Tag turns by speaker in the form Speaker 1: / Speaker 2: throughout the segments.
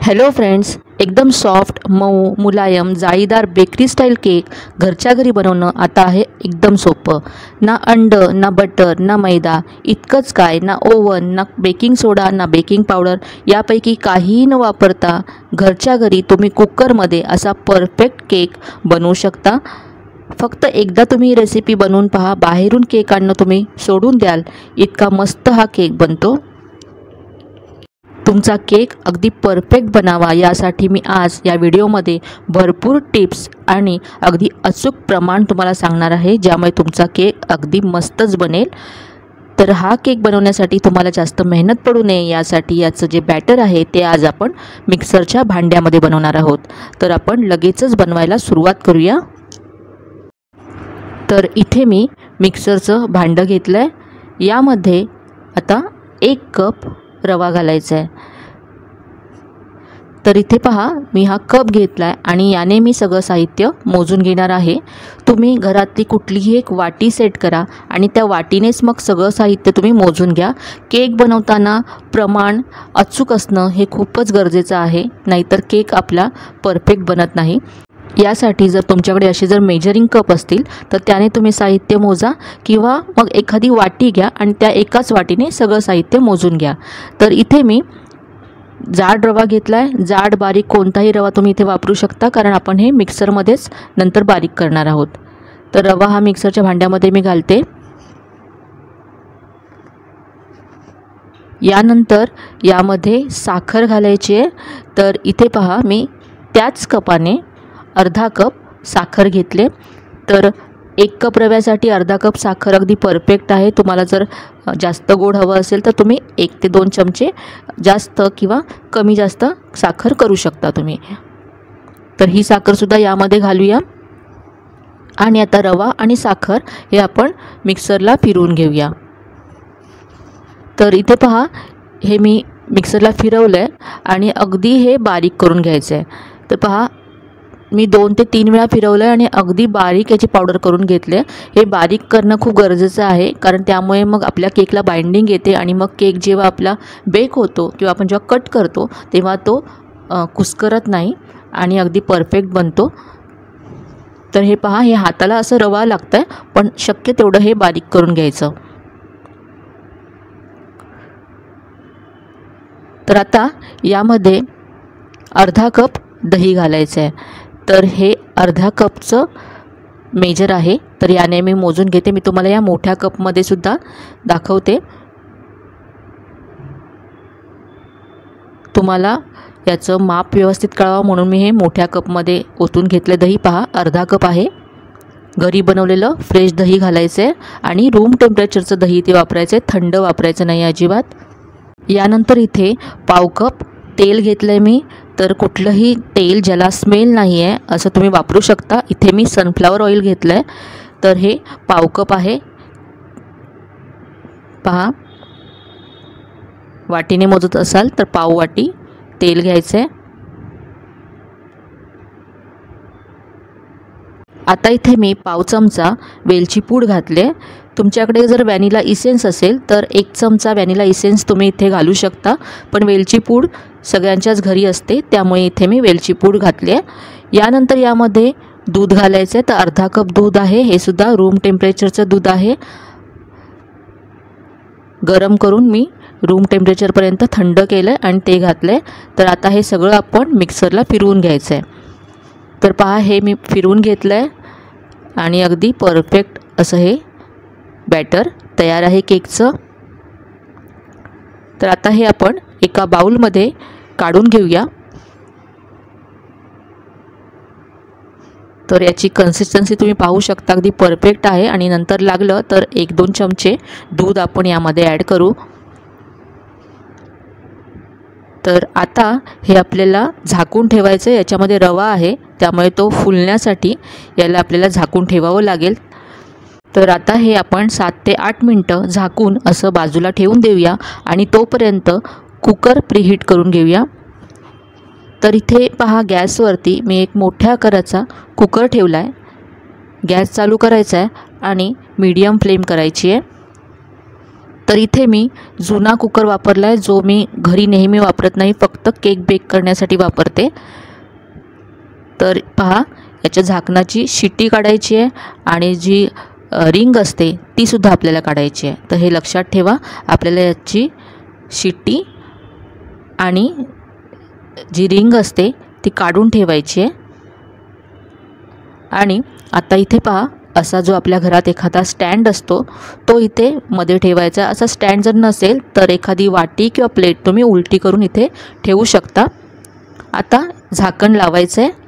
Speaker 1: Hello friends, एकदम soft मऊ मुलायम जाळीदार बेकरी स्टाईल केक घरच्या घरी बनवणं आता आहे एकदम सोपं। ना अंड ना बटर ना मैदा, इतकंच काय ना ओव्हन ना बेकिंग सोडा ना बेकिंग पावडर, यापैकी काहीही न वापरता घरच्या घरी तुम्ही कुकरमध्ये असा परफेक्ट केक बनवू शकता। फक्त एकदा तुम्ही रेसिपी बनवून पहा, बाहेरून केक आणणं तुम्ही सोडून द्याल, इतका मस्त हा केक बनतो। तुमचा केक अगदी परफेक्ट बनावा यासाठी मी आज या व्हिडिओमध्ये भरपूर टिप्स आणि अगदी अचूक प्रमाण तुम्हाला सांगणार आहे, ज्यामुळे तुमचा केक अगदी मस्तच बनेल। तर हा केक बनवण्यासाठी तुम्हाला जास्त मेहनत पडू नये यासाठी याचं जे बॅटर आहे ते आज आपण मिक्सरच्या भांड्यामध्ये बनवणार आहोत। तर आपण लगेचच बनवायला सुरुवात करूया। तर इथे मी मिक्सरचं भांडं घेतलं आहे, यामध्ये आता 1 कप रवा घालायचा आहे। तर इथे पहा, मी हा कप घेतला आहे आणि याने मी सगळं साहित्य मोजून घेणार आहे। तुम्ही घरातली कुठलीही एक वाटी सेट करा आणि त्या वाटीनेच मग सगळं साहित्य तुम्ही मोजून घ्या। केक बनवताना प्रमाण अचूक असणं हे खूपच गरजेचं आहे, नाहीतर केक आपला परफेक्ट बनत नाही। यासाठी जर तुमच्याकडे असे जर मेजरिंग कप असतील तर त्याने तुम्ही साहित्य मोजा, किंवा मग एखादी वाटी घ्या आणि त्या एकाच वाटीने सगळं साहित्य मोजून घ्या। तर इथे मी जाड रवा घेतला आहे। जाड बारीक कोणताही रवा तुम्ही इथे वापरू शकता, कारण आपण हे मिक्सरमध्येच नंतर बारीक करणार आहोत। तर रवा हा मिक्सरच्या भांड्यामध्ये मी घालते। यानंतर यामध्ये साखर घालायची आहे। तर इथे पहा, मी त्याच कपाने अर्धा कप साखर घेतले। तर 1 कप रव्यासाठी अर्धा कप साखर अगदी परफेक्ट आहे। तुम्हाला जर जास्त गोड हवं असेल तर तुम्ही 1 ते 2 चमचे जास्त किंवा कमी जास्त साखर करू शकता तुम्ही। तर ही साखरसुद्धा यामध्ये घालूया आणि आता रवा आणि साखर हे आपण मिक्सरला फिरवून घेऊया। तर इथे पहा, हे मी मिक्सरला फिरवलं आहे आणि अगदी हे बारीक करून घ्यायचं आहे। तर पहा, मी 2 ते 3 वेळा फिरवलं आहे आणि अगदी बारीक याची पावडर करून घेतले। हे बारीक करणं खूप गरजेचं आहे, कारण त्यामुळे मग आपल्या केकला बाइंडिंग येते आणि मग केक जेव्हा आपला बेक होतो किंवा आपण जेव्हा कट करतो तेव्हा तो कुस्करत नाही आणि अगदी परफेक्ट बनतो। तर हे पहा, हे हाताला असं रवा लागतं आहे, पण शक्य तेवढं हे बारीक करून घ्यायचं। तर आता यामध्ये अर्धा कप दही घालायचं आहे। तर हे अर्धा कपचं मेजर आहे, तर याने मी मोजून घेते। मी तुम्हाला या मोठ्या कपमध्ये सुद्धा दाखवते। तुम्हाला याचं माप व्यवस्थित कळावं म्हणून मी हे मोठ्या कपमध्ये ओतून घेतले दही। पहा, अर्धा कप आहे। घरी बनवलेलं फ्रेश दही घालायचं आहे आणि रूम टेम्परेचरचं दही ते वापरायचं आहे, थंड वापरायचं नाही अजिबात। यानंतर इथे पाव कप तेल घेतलं आहे मी। तर कुठलंही तेल ज्याला स्मेल नाही आहे असं तुम्ही वापरू शकता। इथे मी सनफ्लॉवर ऑइल घेतलं आहे, तर हे पाव कप आहे। पहा, वाटीने मोजत असाल तर पाव वाटी तेल घ्यायचं आहे। आता इथे मी पाव चमचा वेलची पूड घातले। तुमच्याकडे जर व्हॅनिला इसेन्स असेल तर 1 चमचा व्हॅनिला इसेन्स तुम्ही इथे घालू शकता, पण वेलची पूड सगळ्यांच्याच घरी असते, त्यामुळे इथे मी वेलची पूड घातली आहे। यानंतर यामध्ये दूध घालायचं आहे। तर अर्धा कप दूध आहे, हे सुद्धा रूम टेम्परेचरचं दूध आहे। गरम करून मी रूम टेम्परेचरपर्यंत थंड केलं आहे आणि ते घातलं आहे। तर आता हे सगळं आपण मिक्सरला फिरवून घ्यायचं आहे। तर पहा, हे मी फिरवून घेतलं आहे आणि अगदी परफेक्ट असं हे बॅटर तयार आहे केकचं। तर आता हे आपण एका बाउलमध्ये काढून घेऊया। तर याची कन्सिस्टन्सी तुम्ही पाहू शकता, अगदी परफेक्ट आहे। आणि नंतर लागलं तर 1-2 चमचे दूध आपण यामध्ये ॲड करू। तर आता हे आपल्याला झाकून ठेवायचं आहे। याच्यामध्ये रवा आहे, त्यामुळे तो फुलण्यासाठी याला आपल्याला झाकून ठेवावं लागेल। तर आता हे आपण 7 ते 8 मिनटं झाकून असं बाजूला ठेवून देऊया आणि तोपर्यंत कुकर प्रीहीट करून घेऊया। तर इथे पहा, गॅसवरती मी एक मोठ्या आकाराचा कुकर ठेवला आहे। गॅस चालू करायचा आहे आणि मीडियम फ्लेम करायची आहे। तर इथे मी जुना कुकर वापरला आहे, जो मी घरी नेहमी वापरत नाही, फक्त केक बेक करण्यासाठी वापरते। तर पहा, याच्या झाकणाची शिट्टी काढायची आहे आणि जी रिंग असते ती सुद्धा आपल्याला काढायची आहे। तर हे लक्षात ठेवा, आपल्याला याची शिट्टी आणि जी रिंग असते ती काढून ठेवायची आहे। आणि आता इथे पहा, असा जो आपल्या घरात एखादा स्टँड असतो तो इथे मध्ये ठेवायचा। असा स्टँड जर नसेल तर एखादी वाटी किंवा प्लेट तुम्ही उलटी करून इथे ठेवू शकता। आता झाकण लावायचं आहे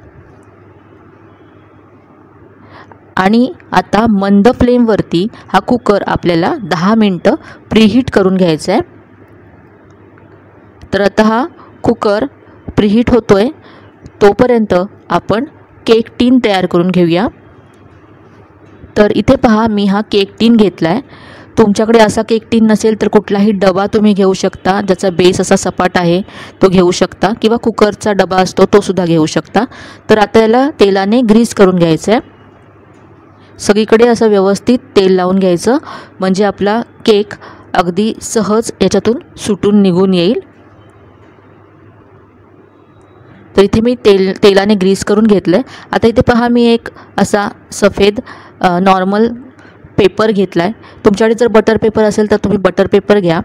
Speaker 1: आणि आता मंद फ्लेमवरती हा कुकर आपल्याला 10 मिनटं प्रीहीट करून घ्यायचा आहे। तर आता हा कुकर प्रीहीट होतोय, तोपर्यंत आपण केक टीन तयार करून घेऊया। तर इथे पहा, मी हा केक टीन घेतला आहे। तुमच्याकडे असा केक टीन नसेल तर कुठलाही डबा तुम्ही घेऊ शकता, ज्याचा बेस असा सपाट आहे तो घेऊ शकता, किंवा कुकरचा डबा असतो तो सुद्धा घेऊ शकता। तर आता याला तेलाने ग्रीस करून घ्यायचं आहे। सगळीकडे असं व्यवस्थित तेल लावून घ्यायचं, म्हणजे आपला केक अगदी सहज याच्यातून सुटून निघून येईल। तर इथे मी तेलाने ग्रीस करून घेतलं आहे। आता इथे पहा, मी एक असा सफेद नॉर्मल पेपर घेतला आहे। तुमच्याकडे जर बटर पेपर असेल तर तुम्ही बटर पेपर घ्या।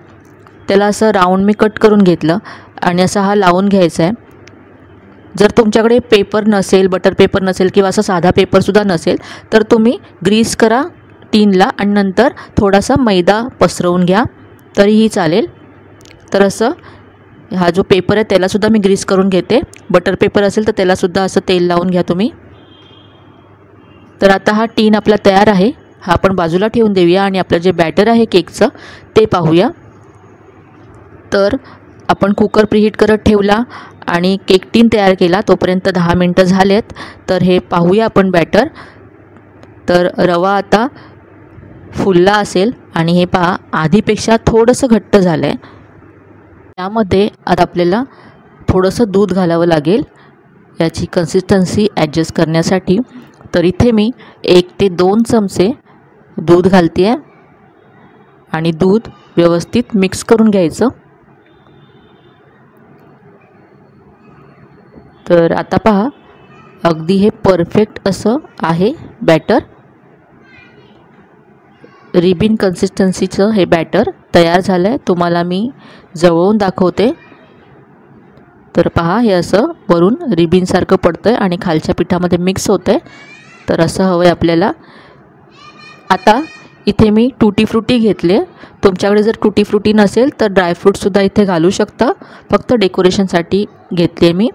Speaker 1: त्याला असं राऊंड मी कट करून घेतलं आणि असा हा लावून घ्यायचा आहे। जर तुमच्याकडे पेपर नसेल, बटर पेपर नसेल किंवा असा साधा पेपरसुद्धा नसेल तर तुम्ही ग्रीस करा टीनला आणि नंतर थोडासा मैदा पसरवून घ्या तरीही चालेल। तर असं हा जो पेपर आहे त्यालासुद्धा मी ग्रीस करून घेते। बटर पेपर असेल तर त्यालासुद्धा असं तेल लावून घ्या तुम्ही। तर आता हा टीन आपला तयार आहे, हा आपण बाजूला ठेवून देऊया आणि आपलं जे बॅटर आहे केकचं ते पाहूया। तर आपण कुकर प्रीहीट करत ठेवला आणि केक टीन तयार केला, तोपर्यंत 10 मिनटं झालेत। तर हे पाहूया आपण बॅटर। तर रवा आता फुलला असेल आणि हे पहा, आधीपेक्षा थोडंसं घट्ट झालं आहे। त्यामध्ये आता आपल्याला थोडंसं दूध घालावं लागेल याची कन्सिस्टन्सी ॲडजस्ट करण्यासाठी। तर इथे मी 1 ते 2 चमचे दूध घालते आहे आणि दूध व्यवस्थित मिक्स करून घ्यायचं। तर आता पहा, अगदी हे परफेक्ट असं आहे बॅटर। रिबिन कन्सिस्टन्सीचं हे बॅटर तयार झालं आहे। तुम्हाला मी जवळून दाखवते। तर पहा, हे असं वरून रिबिनसारखं पडतं आहे आणि खालच्या पिठामध्ये मिक्स होतं आहे। तर असं हवं आहे आपल्याला। आता इथे मी टूटी फ्रुटी घेतले। तुमच्याकडे जर टूटी फ्रुटी नसेल तर ड्रायफ्रूटसुद्धा इथे घालू शकता, फक्त डेकोरेशनसाठी घेतले मी।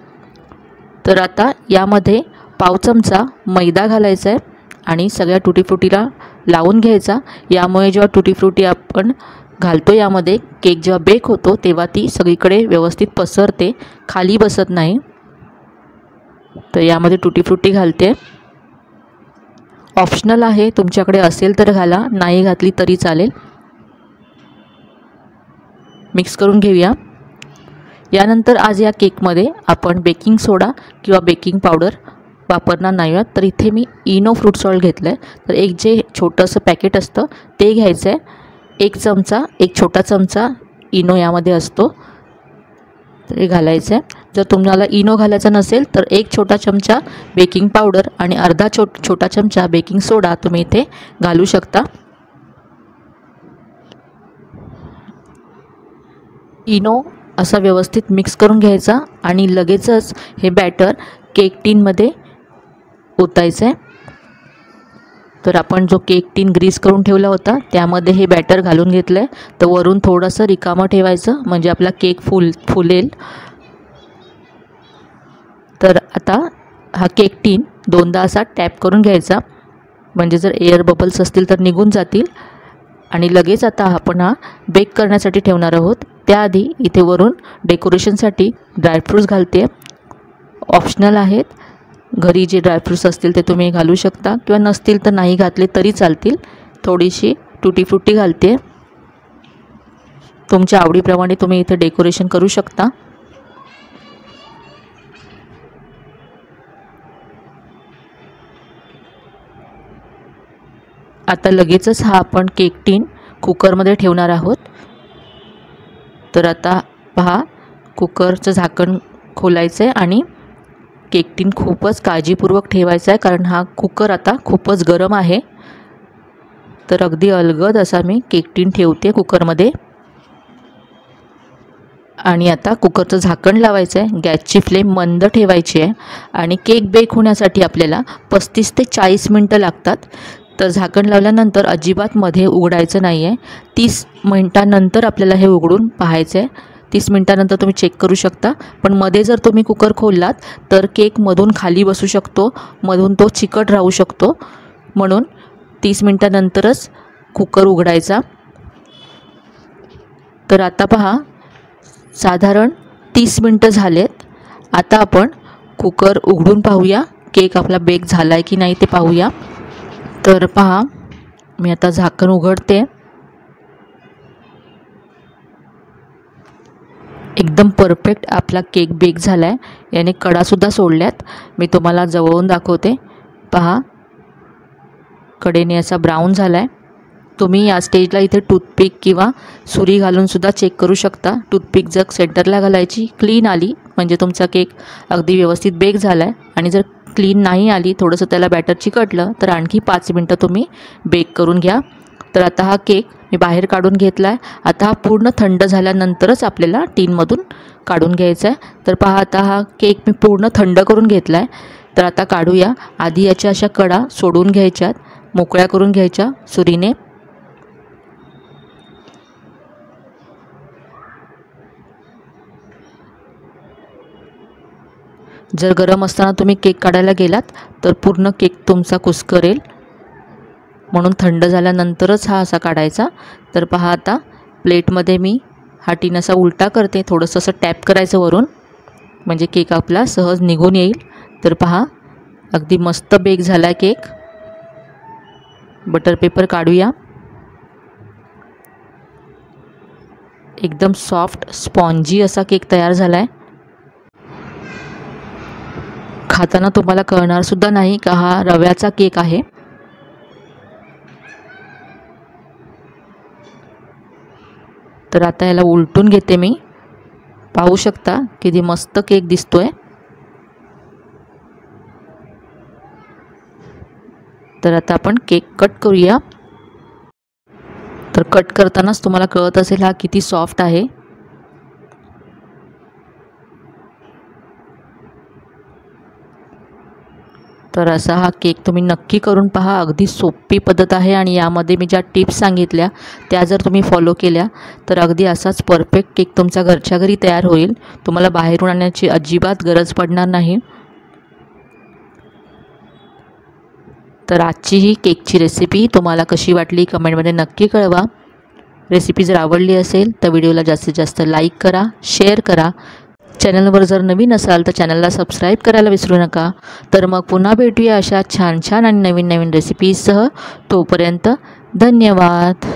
Speaker 1: तर आता यामध्ये पाव चमचा मैदा घालायचा आहे आणि सगळ्या टूटी फ्रुटीला लावून घ्यायचा। यामुळे जेव्हा टूटी फ्रुटी आपण घालतो यामध्ये, केक जेव्हा बेक होतो तेव्हा ती सगळीकडे व्यवस्थित पसरते, खाली बसत नाही। तर यामध्ये टूटी फ्रुटी घालते, ऑप्शनल आहे, तुमच्याकडे असेल तर घाला, नाही घातली तरी चालेल। मिक्स करून घेऊया। यानंतर आज या केकमध्ये आपण बेकिंग सोडा किंवा बेकिंग पावडर वापरणार नाही आहोत। तर इथे मी इनो फ्रूट सॉल्ट घेतलं आहे। तर एक जे छोटंसं पॅकेट असतं ते घ्यायचं आहे। एक छोटा चमचा इनो यामध्ये असतो, तर हे घालायचं आहे। जर तुम्हाला इनो घालायचा नसेल तर 1 छोटा चमचा बेकिंग पावडर आणि अर्धा छोटा चमचा बेकिंग सोडा तुम्ही इथे घालू शकता। इनो असा व्यवस्थित मिक्स करून घ्यायचा आणि लगेचच हे बॅटर केक टीनमध्ये ओतायचं आहे। तर आपण जो केक टीन ग्रीस करून ठेवला होता त्यामध्ये हे बॅटर घालून घेतलं आहे। तर वरून थोडंसं रिकामं ठेवायचं, म्हणजे आपला केक फुलेल। तर आता हा केक टीन 2दा असा टॅप करून घ्यायचा, म्हणजे जर एअर बबल्स असतील तर निघून जातील। आणि लगेच आता आपण हा बेक करण्यासाठी ठेवणार आहोत। त्याआधी इथे वरून डेकोरेशनसाठी ड्रायफ्रूट्स घालते, ऑप्शनल आहेत। घरी जे ड्रायफ्रूट्स असतील ते तुम्ही घालू शकता किंवा नसतील तर नाही घातले तरी चालतील। थोडीशी टूटी फ्रुटी घालते, तुमच्या आवडीप्रमाणे तुम्ही इथे डेकोरेशन करू शकता। आता लगेचच हा आपण केक टीन कुकरमध्ये ठेवणार आहोत। तर आता पहा कुकरचं झाकण खोलायचं आहे आणि केक टीन खूपच काळजीपूर्वक ठेवायचा आहे, कारण हा कुकर आता खूपच गरम आहे. तर अगदी अलगद असा मी केक टीन ठेवते कुकरमध्ये आणि आता कुकरचं झाकण लावायचं आहे. गॅसची फ्लेम मंद ठेवायची आहे आणि केक बेक होण्यासाठी आपल्याला 35 ते 40 मिनटं लागतात. तर झाकण लावल्यानंतर अजिबात मध्ये उघडायचं नाही आहे. 30 मिनटानंतर आपल्याला हे उघडून पाहायचं आहे. 30 मिनटानंतर तुम्ही चेक करू शकता. पण मध्ये जर तुम्ही कुकर खोललात तर केक मधून खाली बसू शकतो, मधून तो चिकट राहू शकतो. म्हणून 30 मिनटानंतरच कुकर उघडायचा. तर आता पहा साधारण 30 मिनटं झालेत. आता आपण कुकर उघडून पाहूया केक आपला बेक झाला आहे की नाही ते पाहूया. तर पहा मी आता झाकण उघडते. एकदम परफेक्ट आपला केक बेक झाला आहे. याने कडासुद्धा सोडल्यात. मी तुम्हाला जवळून दाखवते. पहा कडेने असा ब्राऊन झाला आहे. तुम्ही या स्टेजला इथे टूथपिक किंवा सुरी घालूनसुद्धा चेक करू शकता. टूथपिक जर सेंटरला घालायची, क्लीन आली म्हणजे तुमचा केक अगदी व्यवस्थित बेक झाला आहे. आणि जर क्लीन नाही आली, थोडंसं त्याला बॅटर चिकटलं, तर आणखी 5 मिनटं तुम्ही बेक करून घ्या. तर आता हा केक मी बाहेर काढून घेतला आहे. आता हा पूर्ण थंड झाल्यानंतरच आपल्याला टीनमधून काढून घ्यायचा आहे. तर पहा आता हा केक मी पूर्ण थंड करून घेतला आहे. तर आता काढूया. आधी याच्या अशा कडा सोडून घ्यायच्यात, मोकळ्या करून घ्यायच्या सुरीने. जर गरम असताना तुम्ही केक काढायला गेलात तर पूर्ण केक तुमचा कुस्करेल. म्हणून थंड झाल्यानंतरच हा असा काढायचा. तर पहा आता प्लेटमध्ये मी हा टीन असा उलटा करते. थोडंसं असं टॅप करायचं वरून, म्हणजे केक आपला सहज निघून येईल. तर पहा अगदी मस्त बेक झाला केक. बटर पेपर काढूया. एकदम सॉफ्ट स्पॉन्जी असा केक तयार झाला आहे. खाताना तुम्हाला कळणार सुद्धा नाही का हा रव्याचा केक आहे. तर आता याला उलटून घेते मी. पाहू शकता किती मस्त केक दिसतोय. तर आता आपण केक कट करूया. तर कट करतानाच तुम्हाला कळत असेल हा किती सॉफ्ट आहे. तर असा हा केक तुम्ही नक्की करून पहा. अगदी सोपी पद्धत आहे आणि यामध्ये मी ज्या टिप्स सांगितल्या त्या जर तुम्ही फॉलो केल्या तर अगदी असाच परफेक्ट केक तुमच्या घरच्या घरी तयार होईल. तुम्हाला बाहेरून आणण्याची अजिबात गरज पडणार नाही. तर आजची ही केकची रेसिपी तुम्हाला कशी वाटली कमेंटमध्ये नक्की कळवा. रेसिपी जर आवडली असेल तर व्हिडिओला जास्तीत जास्त लाईक करा, शेअर करा. चॅनलवर जर नवीन असाल तर चॅनलला सबस्क्राईब करायला विसरू नका. तर मग पुन्हा भेटूया अशा छान छान आणि नवीन नवीन रेसिपीजसह. तोपर्यंत धन्यवाद.